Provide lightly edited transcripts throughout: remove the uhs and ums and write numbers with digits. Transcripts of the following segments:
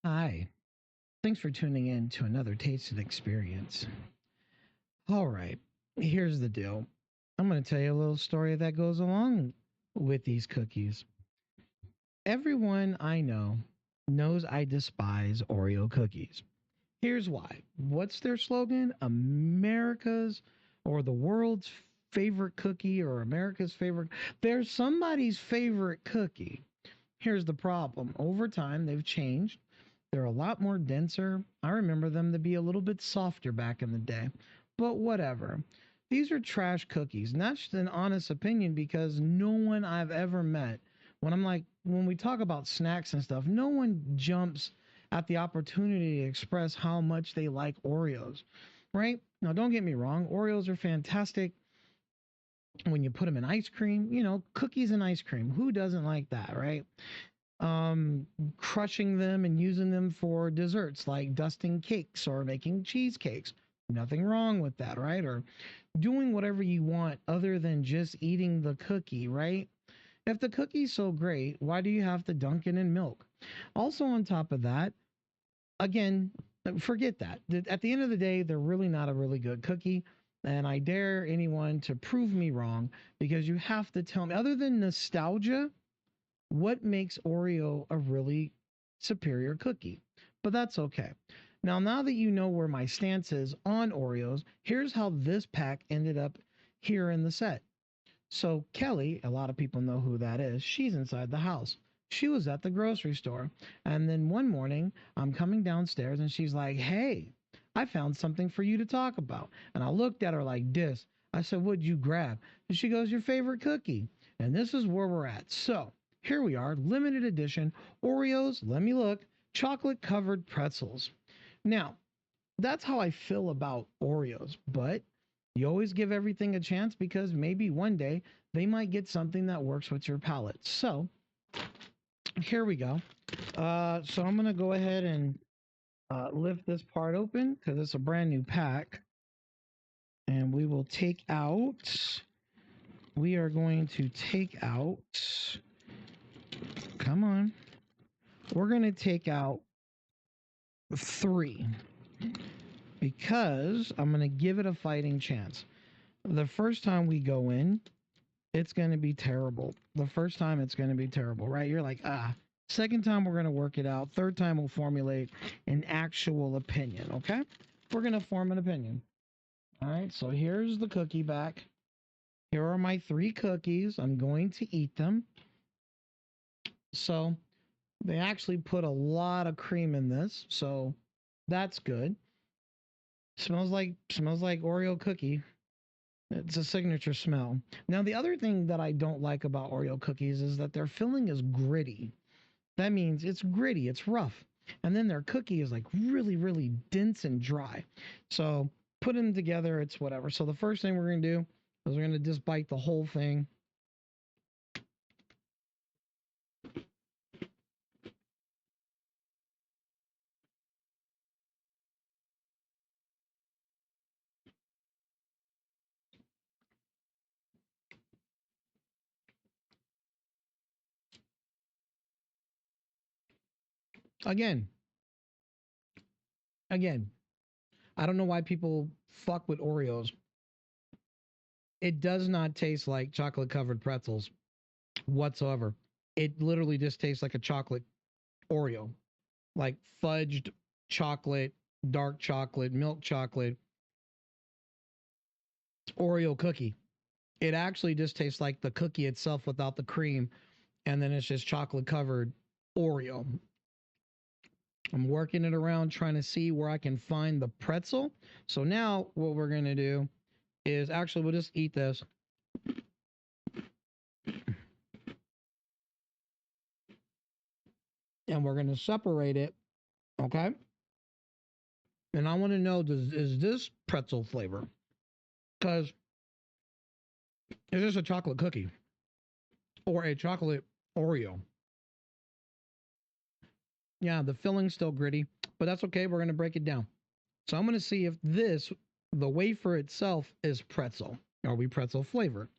Hi, thanks for tuning in to another tasted experience. All right, here's the deal. I'm going to tell you a little story that goes along with these cookies. Everyone I know knows I despise Oreo cookies. Here's why. What's their slogan? America's or the world's favorite cookie or America's favorite. There's somebody's favorite cookie. Here's the problem. Over time, they've changed. They're a lot more denser. I remember them to be a little bit softer back in the day. But whatever. These are trash cookies. And that's just an honest opinion because no one I've ever met, when we talk about snacks and stuff, no one jumps at the opportunity to express how much they like Oreos, right? Now, don't get me wrong, Oreos are fantastic when you put them in ice cream, cookies and ice cream. Who doesn't like that, right? Crushing them and using them for desserts like dusting cakes or making cheesecakes. Nothing wrong with that, right? Or doing whatever you want other than just eating the cookie, right? If the cookie's so great, why do you have to dunk it in milk? Also, on top of that, again, forget that. At the end of the day, they're really not a really good cookie. And I dare anyone to prove me wrong because you have to tell me, other than nostalgia, what makes Oreo a really superior cookie. But that's okay. Now that you know where my stance is on Oreos, here's how this pack ended up here in the set. So, Kelly, a lot of people know who that is, she's inside the house. She was at the grocery store. And then one morning, I'm coming downstairs and she's like, "Hey, I found something for you to talk about." And I looked at her like this. I said, "What'd you grab?" And she goes, "Your favorite cookie." And this is where we're at. So, here we are, limited edition Oreos, let me look, chocolate covered pretzels. Now, that's how I feel about Oreos, but you always give everything a chance because maybe one day they might get something that works with your palate. So here we go. So I'm going to go ahead and lift this part open because it's a brand new pack. And we are going to take out, come on, we're going to take out three because I'm going to give it a fighting chance. The first time we go in, it's going to be terrible. The first time it's going to be terrible, right? You're like, ah. Second time, we're going to work it out. Third time, we'll formulate an actual opinion, okay? We're going to form an opinion. All right, so here's the cookie back. Here are my three cookies. I'm going to eat them. So they actually put a lot of cream in this, so that's good. Smells like Oreo cookie. It's a signature smell. Now, the other thing that I don't like about Oreo cookies is that their filling is gritty. That means it's gritty, it's rough. And then their cookie is like really, really dense and dry. So put them together, it's whatever. So the first thing we're going to do is we're going to just bite the whole thing. Again, again, I don't know why people fuck with Oreos. It does not taste like chocolate covered pretzels whatsoever. It literally just tastes like a chocolate Oreo, like fudged chocolate, dark chocolate, milk chocolate, Oreo cookie. It actually just tastes like the cookie itself without the cream, and then it's just chocolate covered Oreo. I'm working it around trying to see where I can find the pretzel. So now what we're going to do is actually we'll just eat this. And we're going to separate it. Okay. And I want to know is this pretzel flavor? Because is this a chocolate cookie or a chocolate Oreo? Yeah, the filling's still gritty, but that's okay. We're going to break it down. So I'm going to see if the wafer itself, is pretzel. Are we pretzel flavor?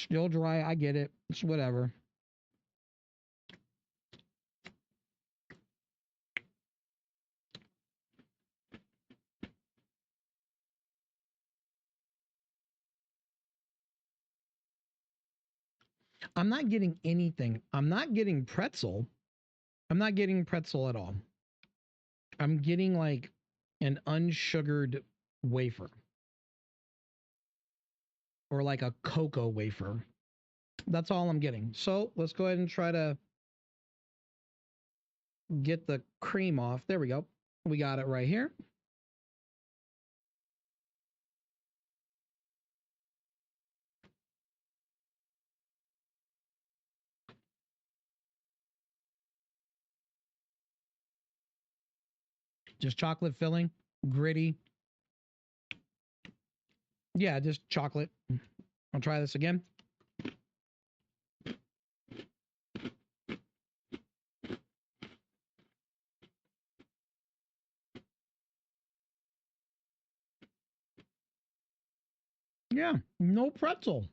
Still dry. I get it. It's whatever. I'm not getting anything. I'm not getting pretzel. I'm not getting pretzel at all. I'm getting like an unsugared wafer or like a cocoa wafer. That's all I'm getting. So let's go ahead and try to get the cream off. There we go. We got it right here. Just chocolate filling, gritty. Yeah, just chocolate. I'll try this again. Yeah, no pretzel.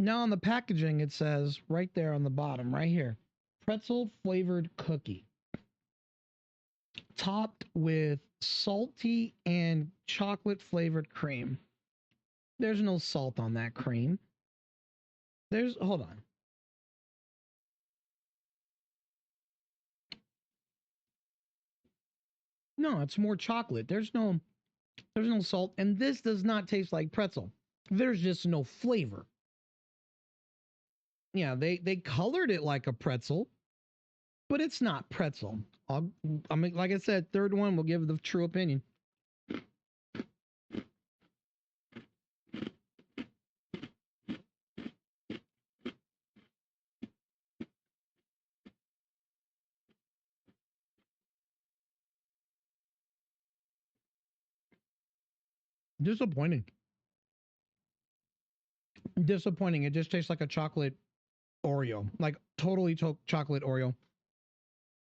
Now on the packaging, it says right there on the bottom, right here, pretzel flavored cookie, topped with salty and chocolate flavored cream. There's no salt on that cream. Hold on. No, it's more chocolate. There's no salt, and this does not taste like pretzel. There's just no flavor. Yeah, they colored it like a pretzel, but it's not pretzel. I mean, like I said, third one will give the true opinion. Disappointing. Disappointing. It just tastes like a chocolate Oreo, like totally chocolate Oreo.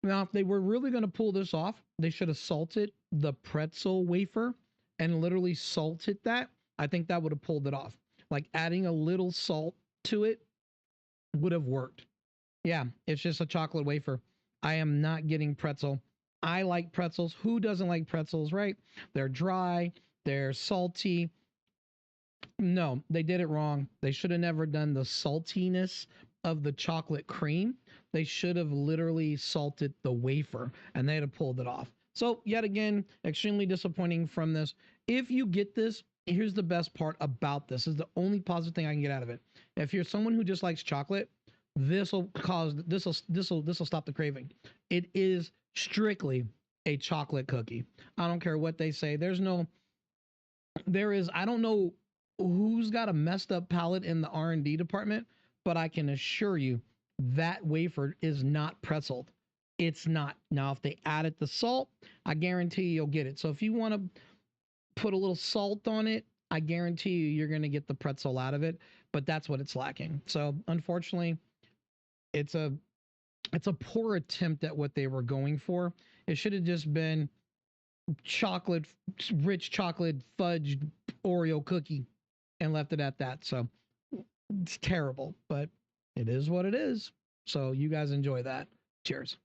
Now, if they were really going to pull this off, they should have salted the pretzel wafer and literally salted that. I think that would have pulled it off. Like adding a little salt to it would have worked. Yeah, it's just a chocolate wafer. I am not getting pretzel. I like pretzels. Who doesn't like pretzels, right? They're dry, they're salty. No, they did it wrong. They should have never done the saltiness of the chocolate cream. They should have literally salted the wafer and they'd have pulled it off. So, yet again, extremely disappointing from this. If you get this, here's the best part about this. This is the only positive thing I can get out of it. If you're someone who just likes chocolate, this will stop the craving. It is strictly a chocolate cookie. I don't care what they say. I don't know who's got a messed up palate in the R&D department, but I can assure you that wafer is not pretzeled. It's not. Now, if they added the salt, I guarantee you'll get it. So if you want to put a little salt on it, I guarantee you're going to get the pretzel out of it, but that's what it's lacking. So unfortunately, it's a poor attempt at what they were going for. It should have just been chocolate, rich chocolate fudge Oreo cookie and left it at that. So it's terrible, but it is what it is. So you guys enjoy that. Cheers.